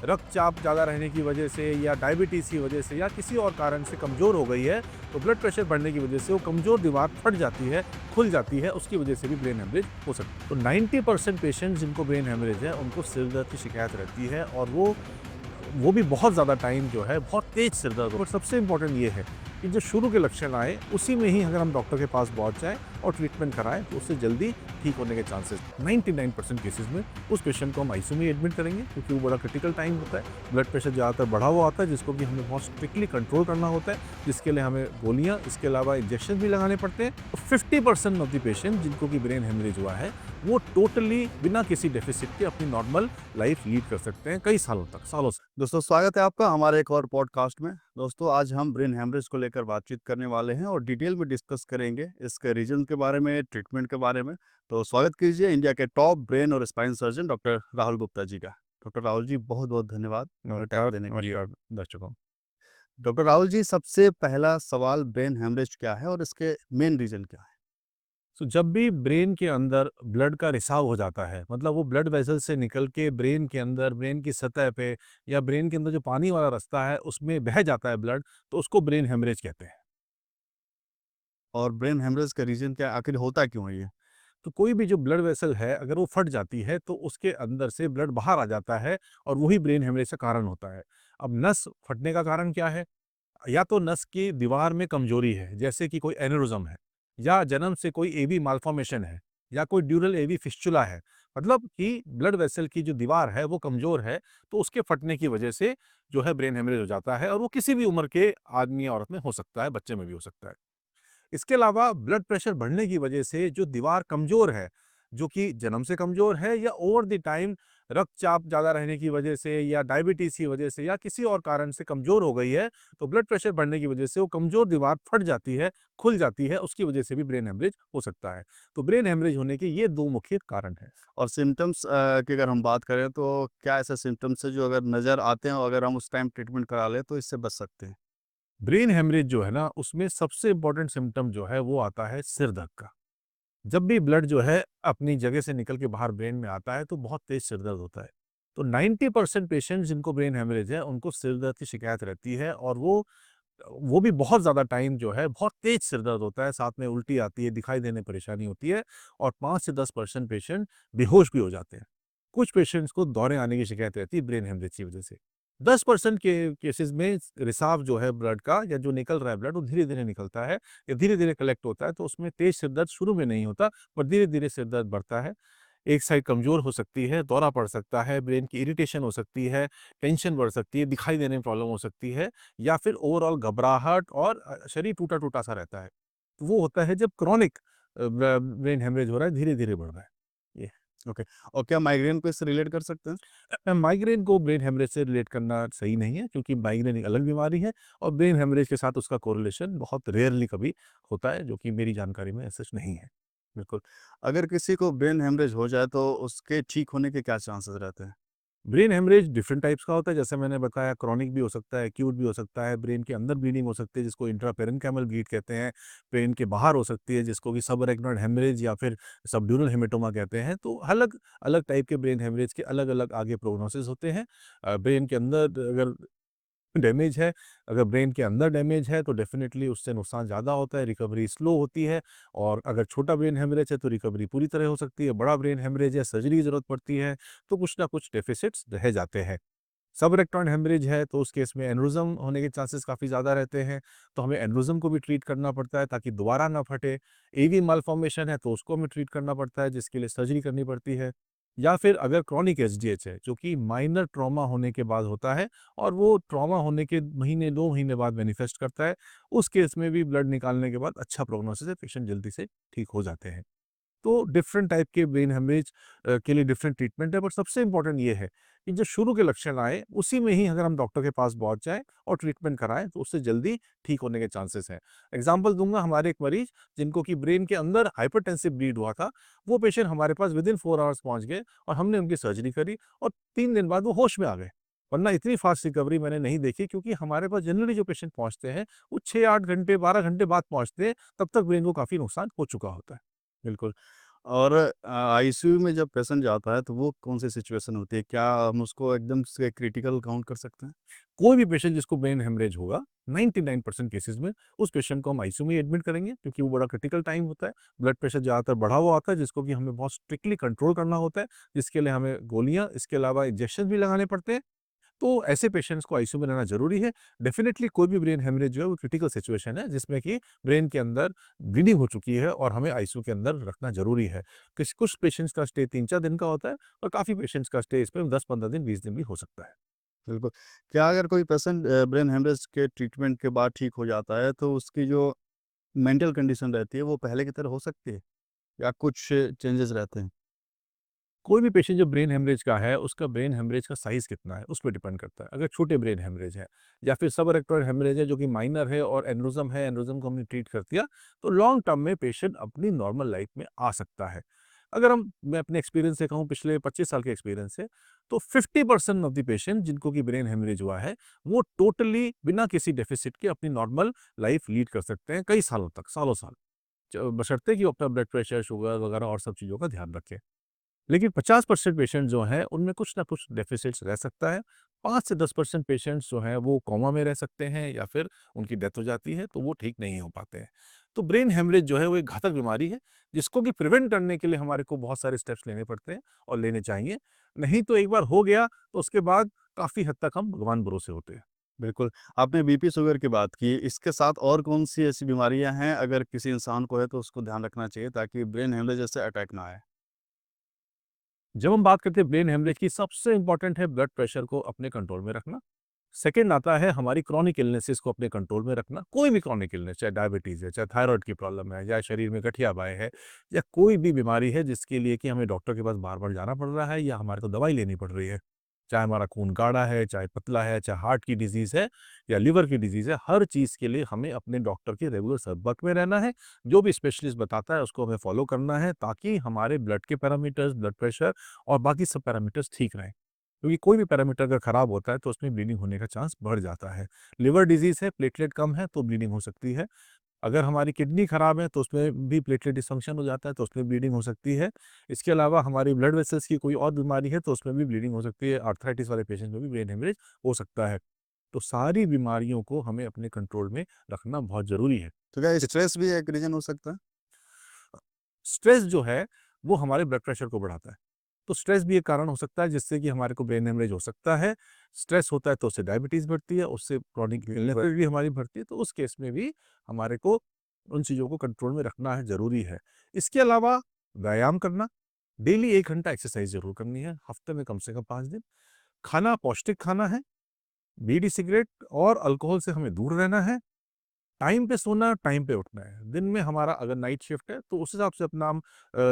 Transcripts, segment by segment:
रक्तचाप ज़्यादा रहने की वजह से या डायबिटीज़ की वजह से या किसी और कारण से कमज़ोर हो गई है, तो ब्लड प्रेशर बढ़ने की वजह से वो कमज़ोर दीवार फट जाती है, खुल जाती है, उसकी वजह से भी ब्रेन हेमरेज हो सकती है। तो 90% पेशेंट जिनको ब्रेन हेमरेज है, उनको सिर दर्द की शिकायत रहती है और वो भी बहुत ज़्यादा टाइम जो है, बहुत तेज़ सिर दर्द हो। और सबसे इम्पोर्टेंट ये है कि जो शुरू के लक्षण आए, उसी में ही अगर हम डॉक्टर के पास पहुँच जाएँ और ट्रीटमेंट कराएँ, तो उससे जल्दी ठीक होने के चांसेस 99% केसेज़ में उस पेशेंट को हम आईसीयू में एडमिट करेंगे, क्योंकि वो बड़ा क्रिटिकल टाइम होता है। ब्लड प्रेशर ज़्यादातर बढ़ा हुआ होता है, जिसको कि हमें बहुत स्ट्रिक्टली कंट्रोल करना होता है, जिसके लिए हमें गोलियाँ, इसके अलावा इंजेक्शन भी लगाने पड़ते हैं। तो 50% ऑफ द पेशेंट जिनको कि ब्रेन हेमरेज हुआ है, वो टोटली बिना किसी डेफिसिट के अपनी नॉर्मल लाइफ लीड कर सकते हैं कई सालों तक, सालों से। दोस्तों स्वागत है आपका हमारे एक और पॉडकास्ट में। दोस्तों आज हम ब्रेन हेमरेज को लेकर बातचीत करने वाले हैं और डिटेल में डिस्कस करेंगे इसके रीजन के बारे में, ट्रीटमेंट के बारे में। तो स्वागत कीजिए इंडिया के टॉप ब्रेन और spine surgeon doctor Rahul Gupta ji का। डॉक्टर राहुल जी बहुत बहुत धन्यवाद हमें टाइम नमस्कार, देने के लिए। नमस्कार दर्शकों। डॉक्टर राहुल जी सबसे पहला सवाल ब्रेन हेमरेज क्या है और इसके मेन रीजन क्या है? तो जब भी ब्रेन के अंदर ब्लड का रिसाव हो जाता है, मतलब वो ब्लड वेसल से निकल के ब्रेन के अंदर, ब्रेन की सतह पे या ब्रेन के अंदर जो पानी वाला रास्ता है, उसमें बह जाता है ब्लड, तो उसको ब्रेन हेमरेज कहते हैं। और ब्रेन हेमरेज का रीजन क्या है? आखिर होता क्यों है ये? तो कोई भी जो ब्लड वेसल है, अगर वो फट जाती है, तो उसके अंदर से ब्लड बाहर आ जाता है और वही ब्रेन हेमरेज का कारण होता है। अब नस फटने का कारण क्या है? या तो नस की दीवार में कमजोरी है, जैसे कि कोई एनेउरिज्म है, या जन्म से कोई एवी मालफॉर्मेशन है, या कोई ड्यूरल एवी फिस्टुला है, मतलब कि ब्लड वेसल की जो दीवार है वो कमजोर है, तो उसके फटने की वजह से जो है ब्रेन हेमरेज हो जाता है, और वो किसी भी उम्र के आदमी या औरत में हो सकता है, बच्चे में भी हो सकता है। इसके अलावा ब्लड प्रेशर बढ़ने की वजह से जो दीवार कमजोर है, जो कि जन्म से कमजोर है या ओवर द टाइम रक्तचाप ज़्यादा रहने की वजह से या डायबिटीज़ की वजह से या किसी और कारण से कमज़ोर हो गई है, तो ब्लड प्रेशर बढ़ने की वजह से वो कमज़ोर दीवार फट जाती है, खुल जाती है, उसकी वजह से भी ब्रेन हेमरेज हो सकता है। तो ब्रेन हेमरेज होने के ये 2 मुख्य कारण हैं। और सिम्टम्स की अगर हम बात करें तो क्या ऐसे सिम्टम्स है जो अगर नज़र आते हैं और अगर हम उस टाइम ट्रीटमेंट करा लें तो इससे बच सकते हैं? ब्रेन हेमरेज जो है ना, उसमें सबसे इम्पोर्टेंट सिम्पटम जो है वो आता है सिर दर्द का। जब भी ब्लड जो है अपनी जगह से निकल के बाहर ब्रेन में आता है, तो बहुत तेज़ सिर दर्द होता है। तो 90% पेशेंट जिनको ब्रेन हेमरेज है, उनको सिर दर्द की शिकायत रहती है, और वो भी बहुत ज़्यादा टाइम जो है, बहुत तेज़ सिर दर्द होता है, साथ में उल्टी आती है, दिखाई देने में परेशानी होती है, और 5 से 10% पेशेंट बेहोश भी हो जाते हैं। कुछ पेशेंट्स को दौरे आने की शिकायत रहती है ब्रेन हेमरेज की वजह से। 10% के केसेज़ में रिसाव जो है ब्लड का, या जो निकल रहा है ब्लड, वो धीरे-धीरे निकलता है या धीरे-धीरे कलेक्ट होता है, तो उसमें तेज़ सिर दर्द शुरू में नहीं होता, पर धीरे-धीरे सिर दर्द बढ़ता है। एक साइड कमज़ोर हो सकती है, दौरा पड़ सकता है, ब्रेन की इरिटेशन हो सकती है, टेंशन बढ़ सकती है, दिखाई देने में प्रॉब्लम हो सकती है, या फिर ओवरऑल घबराहट और शरीर टूटा-टूटा सा रहता है। तो वो होता है जब क्रॉनिक ब्रेन हेमरेज हो रहा है, धीरे-धीरे बढ़ रहा है। ये ओके। और क्या माइग्रेन को इससे रिलेट कर सकते हैं? माइग्रेन को ब्रेन हेमरेज से रिलेट करना सही नहीं है, क्योंकि माइग्रेन एक अलग बीमारी है, और ब्रेन हेमरेज के साथ उसका कोरिलेशन बहुत रेयरली कभी होता है, जो कि मेरी जानकारी में ऐसा नहीं है। बिल्कुल। अगर किसी को ब्रेन हेमरेज हो जाए तो उसके ठीक होने के क्या चांसेस रहते हैं? ब्रेन हेमरेज डिफरेंट टाइप्स का होता है, जैसे मैंने बताया, क्रॉनिक भी हो सकता है, एक्यूट भी हो सकता है, ब्रेन के अंदर ब्लीडिंग हो सकती है, जिसको इंट्रापेरेन्काइमल ब्लीड कहते हैं, ब्रेन के बाहर हो सकती है, जिसको कि सबअरेक्नोइड हेमरेज या फिर सबड्यूरल हेमेटोमा कहते हैं। तो अलग अलग टाइप के ब्रेन हेमरेज के अलग अलग आगे प्रोग्नोसिस होते हैं। ब्रेन के अंदर अगर डैमेज है, अगर ब्रेन के अंदर डैमेज है, तो डेफ़िनेटली उससे नुकसान ज़्यादा होता है, रिकवरी स्लो होती है, और अगर छोटा ब्रेन हेमरेज है, तो रिकवरी पूरी तरह हो सकती है, बड़ा ब्रेन हेमरेज है, सर्जरी की ज़रूरत पड़ती है, तो कुछ ना कुछ डेफ़िसिट्स रह जाते हैं। सबरेक्टॉइड हेमरेज है, तो उस केस में एन्युरिज़्म होने के चांसेस काफ़ी ज़्यादा रहते हैं, तो हमें एन्युरिज़्म को भी ट्रीट करना पड़ता है ताकि दोबारा ना फटे। एवी माल्फ़ॉर्मेशन है, तो उसको हमें ट्रीट करना पड़ता है, जिसके लिए सर्जरी करनी पड़ती है। या फिर अगर क्रॉनिक एसडीएच है, जो कि माइनर ट्रॉमा होने के बाद होता है, और वो ट्रॉमा होने के महीने 2 महीने बाद मैनिफेस्ट करता है, उस केस में भी ब्लड निकालने के बाद अच्छा प्रोग्नोसिस है, पेशेंट जल्दी से ठीक हो जाते हैं। तो डिफरेंट टाइप के ब्रेन हेमरेज के लिए डिफरेंट ट्रीटमेंट है, बट सबसे इम्पोर्टेंट ये है कि जो शुरू के लक्षण आए, उसी में ही अगर हम डॉक्टर के पास पहुंच जाएं और ट्रीटमेंट कराएं, तो उससे जल्दी ठीक होने के चांसेस हैं। एग्जांपल दूंगा, हमारे एक मरीज जिनको कि ब्रेन के अंदर हाइपरटेंसिव ब्लीड हुआ था, वो पेशेंट हमारे पास विद इन 4 आवर्स पहुंच गए, और हमने उनकी सर्जरी करी, और 3 दिन बाद वो होश में आ गए। वरना इतनी फास्ट रिकवरी मैंने नहीं देखी, क्योंकि हमारे पास जनरली जो पेशेंट पहुंचते हैं, वो 6-8 घंटे 12 घंटे बाद पहुंचते हैं, तब तक ब्रेन को काफ़ी नुकसान हो चुका होता है। बिल्कुल। और आईसीयू में जब पेशेंट जाता है तो वो कौन-सी सिचुएशन होती है? क्या हम उसको एकदम से क्रिटिकल काउंट कर सकते हैं? कोई भी पेशेंट जिसको ब्रेन हेमरेज होगा 99% केसेज़ में उस पेशेंट को हम आईसीयू में एडमिट करेंगे क्योंकि वो बड़ा क्रिटिकल टाइम होता है। ब्लड प्रेशर ज़्यादातर बढ़ा हुआ होता है जिसको कि हमें बहुत स्ट्रिक्टली कंट्रोल करना होता है, जिसके लिए हमें गोलियाँ, इसके अलावा इंजेक्शन भी लगाने पड़ते हैं। तो ऐसे पेशेंट्स को आईसीयू में रहना ज़रूरी है। डेफ़िनिटली कोई भी ब्रेन हेमरेज जो है वो क्रिटिकल सिचुएशन है जिसमें कि ब्रेन के अंदर ब्लीडिंग हो चुकी है और हमें आईसीयू के अंदर रखना ज़रूरी है। कुछ पेशेंट्स का स्टे 3-4 दिन का होता है और काफ़ी पेशेंट्स का स्टे इसमें 10-15 दिन, 20 दिन भी हो सकता है। बिल्कुल। क्या अगर कोई पेशेंट ब्रेन हेमरेज के ट्रीटमेंट के बाद ठीक हो जाता है तो उसकी जो मेंटल कंडीशन रहती है वो पहले की तरह हो सकती है? या कुछ चेंजेस रहते हैं? कोई भी पेशेंट जो ब्रेन हेमरेज का है, उसका ब्रेन हेमरेज का साइज़ कितना है, उस पे डिपेंड करता है। अगर छोटे ब्रेन हेमरेज है या फिर सबरेक्टोइड हेमरेज है जो कि माइनर है और एन्युरिज्म है, एन्युरिज्म को हमने ट्रीट कर दिया, तो लॉन्ग टर्म में पेशेंट अपनी नॉर्मल लाइफ़ में आ सकता है। अगर मैं अपने एक्सपीरियंस से कहूँ पिछले 25 साल के एक्सपीरियंस से, तो 50% ऑफ द पेशेंट जिनको कि ब्रेन हेमरेज हुआ है, वो टोटली बिना किसी डेफ़िसिट के अपनी नॉर्मल लाइफ़ लीड कर सकते हैं कई सालों तक, सालों-साल। बशर्ते कि वो अपना ब्लड प्रेशर, शुगर वगैरह और सब चीज़ों का ध्यान रखें। लेकिन 50% पेशेंट जो हैं, उनमें कुछ ना कुछ डेफ़िसिट्स रह सकता है। 5 से 10% पेशेंट्स जो हैं, वो कोमा में रह सकते हैं या फिर उनकी डेथ हो जाती है, तो वो ठीक नहीं हो पाते हैं। तो ब्रेन हेमरेज जो है, वो एक घातक बीमारी है, जिसको कि प्रिवेंट करने के लिए हमारे को बहुत सारे स्टेप्स लेने पड़ते हैं और लेने चाहिए। नहीं तो एक बार हो गया, तो उसके बाद काफ़ी हद तक हम भगवान भरोसे होते हैं। बिल्कुल। आपने बीपी, शुगर की बात की, इसके साथ और कौन-सी ऐसी बीमारियाँ हैं अगर किसी इंसान को है तो उसको ध्यान रखना चाहिए ताकि ब्रेन हेमरेज जैसे अटैक ना आए? जब हम बात करते हैं ब्रेन हेमरेज की, सबसे इम्पोर्टेंट है ब्लड प्रेशर को अपने कंट्रोल में रखना। सेकंड आता है हमारी क्रॉनिक इलनेसेस को अपने कंट्रोल में रखना। कोई भी क्रॉनिक इलनेस, चाहे डायबिटीज़ है, चाहे थायरॉइड की प्रॉब्लम है, या शरीर में गठिया-बाय है, या कोई भी बीमारी है जिसके लिए कि हमें डॉक्टर के पास बार-बार जाना पड़ रहा है या हमारे को दवाई लेनी पड़ रही है। चाहे हमारा खून गाढ़ा है, चाहे पतला है, चाहे हार्ट की डिज़ीज़ है या लिवर की डिज़ीज़ है, हर चीज़ के लिए हमें अपने डॉक्टर के रेगुलर संपर्क में रहना है। जो भी स्पेशलिस्ट बताता है उसको हमें फ़ॉलो करना है ताकि हमारे ब्लड के पैरामीटर्स, ब्लड प्रेशर और बाकी सब पैरामीटर्स ठीक रहें। क्योंकि कोई भी पैरामीटर अगर खराब होता है तो उसमें ब्लीडिंग होने का चांस बढ़ जाता है। लिवर डिज़ीज़ है, प्लेटलेट कम है तो ब्लीडिंग हो सकती है। अगर हमारी किडनी खराब है तो उसमें भी प्लेटलेट डिसफंक्शन हो जाता है तो उसमें ब्लीडिंग हो सकती है। इसके अलावा हमारी ब्लड वेसल्स की कोई और बीमारी है तो उसमें भी ब्लीडिंग हो सकती है। आर्थराइटिस वाले पेशेंट में भी ब्रेन हेमरेज हो सकता है। तो सारी बीमारियों को हमें अपने कंट्रोल में रखना बहुत ज़रूरी है। तो क्या स्ट्रेस भी एक रीज़न हो सकता है? स्ट्रेस जो है वो हमारे ब्लड प्रेशर को बढ़ाता है। तो स्ट्रेस भी एक कारण हो सकता है जिससे कि हमारे को ब्रेन हेमरेज हो सकता है। स्ट्रेस होता है तो उससे डायबिटीज़ बढ़ती है, उससे क्रॉनिक इलनेसेस भी हमारी बढ़ती है, तो उस केस में भी हमारे को उन चीज़ों को कंट्रोल में रखना है, ज़रूरी है। इसके अलावा व्यायाम करना, डेली 1 घंटा एक्सरसाइज़ ज़रूर करनी है, हफ्ते में कम से कम 5 दिन। खाना पौष्टिक खाना है, बीड़ी, सिगरेट और अल्कोहल से हमें दूर रहना है। टाइम पे सोना, टाइम पे उठना है। दिन में हमारा अगर नाइट शिफ्ट है, तो उस हिसाब से अपना हम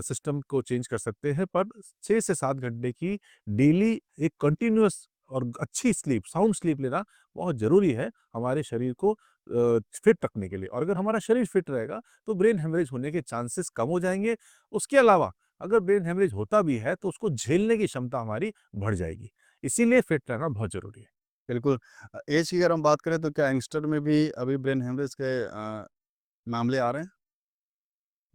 सिस्टम को चेंज कर सकते हैं, पर 6 से 7 घंटे की डेली एक कंटिन्यूअस और अच्छी स्लीप, साउंड स्लीप लेना बहुत ज़रूरी है, हमारे शरीर को फिट रखने के लिए। और अगर हमारा शरीर फिट रहेगा, तो ब्रेन हेमरेज होने के चांसेस कम हो जाएँगे। उसके अलावा अगर ब्रेन हेमरेज होता भी है, तो उसको झेलने की क्षमता हमारी बढ़ जाएगी। इसीलिए फिट रहना बहुत ज़रूरी है। बिल्कुल। ऐज की अगर हम बात करें तो क्या यंगस्टर में भी अभी ब्रेन हेमरेज के मामले आ रहे हैं?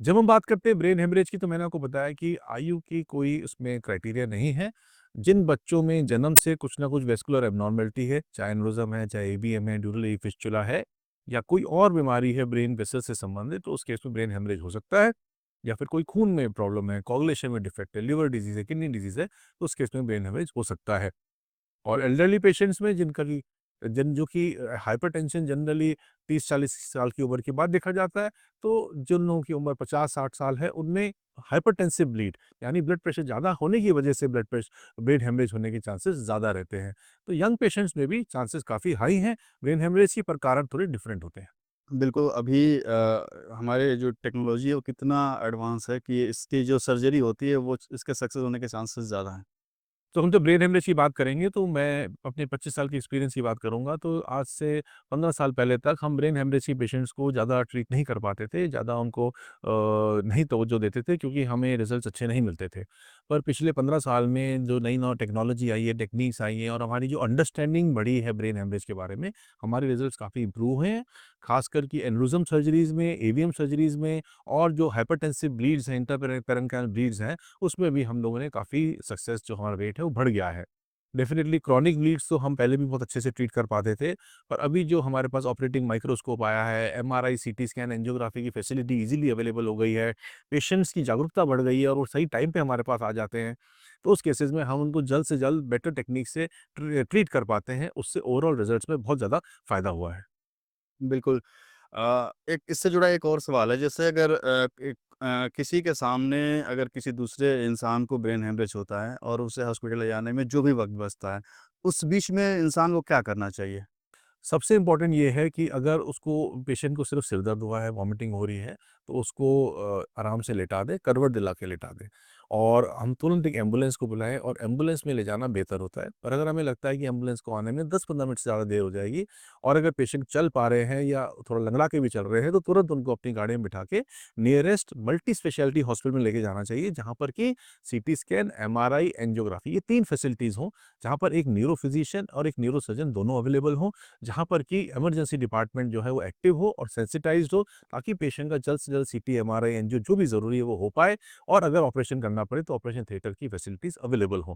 जब हम बात करते हैं ब्रेन हेमरेज की, तो मैंने आपको बताया कि आयु की कोई उसमें क्राइटेरिया नहीं है। जिन बच्चों में जन्म से कुछ ना कुछ वेस्कुलर एब्नॉर्मैलिटी है, चाहे एन्युरिज्म है, चाहे एवीएम है, ड्यूरल एवी फिस्टुला है या कोई और बीमारी है ब्रेन वेसल से संबंधित, तो उस केस में ब्रेन हेमरेज हो सकता है। या फिर कोई खून में प्रॉब्लम है, कोagulation में डिफेक्ट है, लिवर डिजीज़ है, किडनी डिजीज़ है, तो उस केस में ब्रेन हेमरेज हो सकता है। और एल्डरली पेशेंट्स में जिनका कि जो कि हाइपरटेंशन जनरली 30-40 साल की उम्र के बाद देखा जाता है, तो जिन लोगों की उम्र 50-60 साल है, उनमें हाइपरटेंसिव ब्लीड यानी ब्लड प्रेशर ज़्यादा होने की वजह से ब्रेन हेमरेज होने के चांसेस ज़्यादा रहते हैं। तो यंग पेशेंट्स में भी चांसेस काफ़ी हाई हैं ब्रेन हेमरेज की, पर कारण थोड़े डिफरेंट होते हैं। बिल्कुल, अभी हमारे जो टेक्नोलॉजी है वो कितना एडवांस है कि इसकी जो सर्जरी होती है वो इसके सक्सेस होने के चांसेस ज़्यादा हैं। तो हम जब ब्रेन हेमरेज की बात करेंगे तो मैं अपने 25 साल की एक्सपीरियंस की बात करूँगा, तो आज से 15 साल पहले तक हम ब्रेन हेमरेज के पेशेंट्स को ज़्यादा ट्रीट नहीं कर पाते थे, ज़्यादा उनको नहीं तवज्जो देते थे क्योंकि हमें रिज़ल्ट्स अच्छे नहीं मिलते थे। पर पिछले 15 साल में जो नई-नई टेक्नोलॉजी आई है, टेक्नीक्स आई हैं और हमारी जो अंडरस्टैंडिंग बढ़ी है ब्रेन हेमरेज के बारे में, हमारे रिज़ल्ट्स काफ़ी इम्प्रूव हुए हैं। ख़ासकर कि एन्युरिज़्म सर्जरीज़ में, एवीएम सर्जरीज़ में और जो हाइपरटेंसिव ब्लीड्स हैं, पेरेन्काइमल ब्लीड्स हैं, उसमें भी हम लोगों ने काफ़ी सक्सेस जो हमारा रेट है वो बढ़ गया है। डेफ़िनिटली क्रॉनिक ब्लीड्स तो हम पहले भी बहुत अच्छे से ट्रीट कर पाते थे, पर अभी जो हमारे पास ऑपरेटिंग माइक्रोस्कोप आया है, एमआरआई, सीटी स्कैन, एंजियोग्राफी की फैसिलिटी ईज़िली अवेलेबल हो गई है, पेशेंट्स की जागरूकता बढ़ गई है और वो सही टाइम पे हमारे पास आ जाते हैं। तो उस केसेज़ में हम उनको जल्द से जल्द बेटर टेक्नीक से ट्रीट कर पाते हैं, उससे ओवरऑल रिज़ल्ट्स में बहुत ज़्यादा फ़ायदा हुआ है। बिल्कुल। एक इससे जुड़ा एक और सवाल है, जैसे अगर किसी के सामने अगर किसी दूसरे इंसान को ब्रेन हेमरेज होता है और उसे हॉस्पिटल ले जाने में जो भी वक़्त बचता है, उस बीच में इंसान को क्या करना चाहिए? सबसे इम्पोर्टेंट ये है कि अगर उसको पेशेंट को सिर्फ सिर दर्द हुआ है, वॉमिटिंग हो रही है, तो उसको आराम से लेटा दें, करवट दिला के लेटा दें और हम तुरंत एक एम्बुलेंस को बुलाएँ और एम्बुलेंस में ले जाना बेहतर होता है। पर अगर हमें लगता है कि एम्बुलेंस को आने में 10-15 मिनट से ज़्यादा देर हो जाएगी और अगर पेशेंट चल पा रहे हैं या थोड़ा लंगड़ा के भी चल रहे हैं, तो तुरंत उनको अपनी गाड़ी में बिठा के नियरेस्ट मल्टी स्पेशलिटी हॉस्पिटल में लेके जाना चाहिए, जहाँ पर कि सीटी स्कैन, एमआरआई, एंजियोग्राफी ये 3 फैसिलिटीज़ हों, जहाँ पर एक न्यूरो फिजिशियन और एक न्यूरो सर्जन दोनों अवेलेबल हों। जहाँ पर कि इमरजेंसी डिपार्टमेंट जो है वो एक्टिव हो और सेंसिटाइज़्ड हो ताकि पेशेंट का जल्द से जल्द सीटी, एमआरआई, एंजियो जो भी ज़रूरी है वो हो पाए और अगर ऑपरेशन करना पड़े तो ऑपरेशन थिएटर की फैसिलिटीज़ अवेलेबल हों।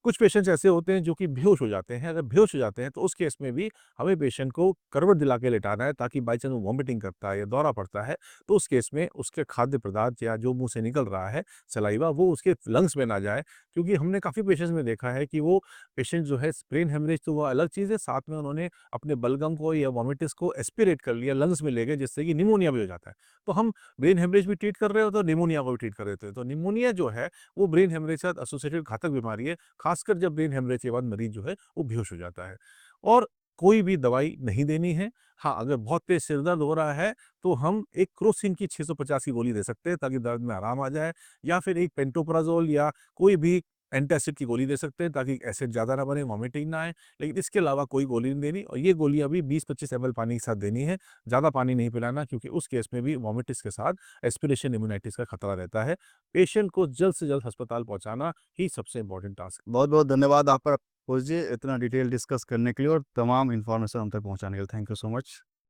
कुछ पेशेंट्स ऐसे होते हैं जो कि बेहोश हो जाते हैं, अगर बेहोश हो जाते हैं तो उस केस में भी हमें पेशेंट को करवट दिला के लेटाना है ताकि बाई चांस वो वॉमिटिंग करता है या दौरा पड़ता है, तो उस केस में उसके खाद्य पदार्थ या जो मुँह से निकल रहा है सलाइवा वो उसके लंग्स में ना जाए। क्योंकि हमने काफ़ी पेशेंट्स में देखा है कि वो पेशेंट जो है ब्रेन हेमरेज तो वो अलग चीज़ है, साथ में उन्होंने अपने बलगम को या वोमिटिस को एस्पिरेट कर लिया, लंग्स में ले गए जिससे कि निमोनिया भी हो जाता है। तो हम ब्रेन हेमरेज भी ट्रीट कर रहे होते हैं और निमोनिया को भी ट्रीट कर रहे होते हैं। तो निमोनिया जो है वो ब्रेन हेमरेज के साथ एसोसिएटेड घातक बीमारी है। खासकर जब ब्रेन हेमरेज के बाद मरीज जो है वो बेहोश हो जाता है और कोई भी दवाई नहीं देनी है। हाँ, अगर बहुत तेज़ सिर दर्द हो रहा है तो हम एक क्रोसिन की 650 की गोली दे सकते हैं ताकि दर्द में आराम आ जाए या फिर एक पेंटोप्राज़ोल या कोई भी एंटासिड की गोली दे सकते हैं ताकि एसिड ज़्यादा ना बने, वॉमिटिंग ना आए। लेकिन इसके अलावा कोई गोली नहीं देनी और ये गोलियाँ भी 20-25 एमएल पानी के साथ देनी है। ज़्यादा पानी नहीं पिलाना क्योंकि उस केस में भी वॉमिटिस के साथ एस्पिरेशन निमोनाइटिस का खतरा रहता है। पेशेंट को जल्द से जल्द अस्पताल पहुँचाना ही सबसे इम्पोर्टेंट टास्क है। बहुत-बहुत धन्यवाद आपका, फौजी, इतना डिटेल डिस्कस करने के लिए और तमाम इन्फॉर्मेशन हम तक पहुँचाने के लिए। Thank you so much.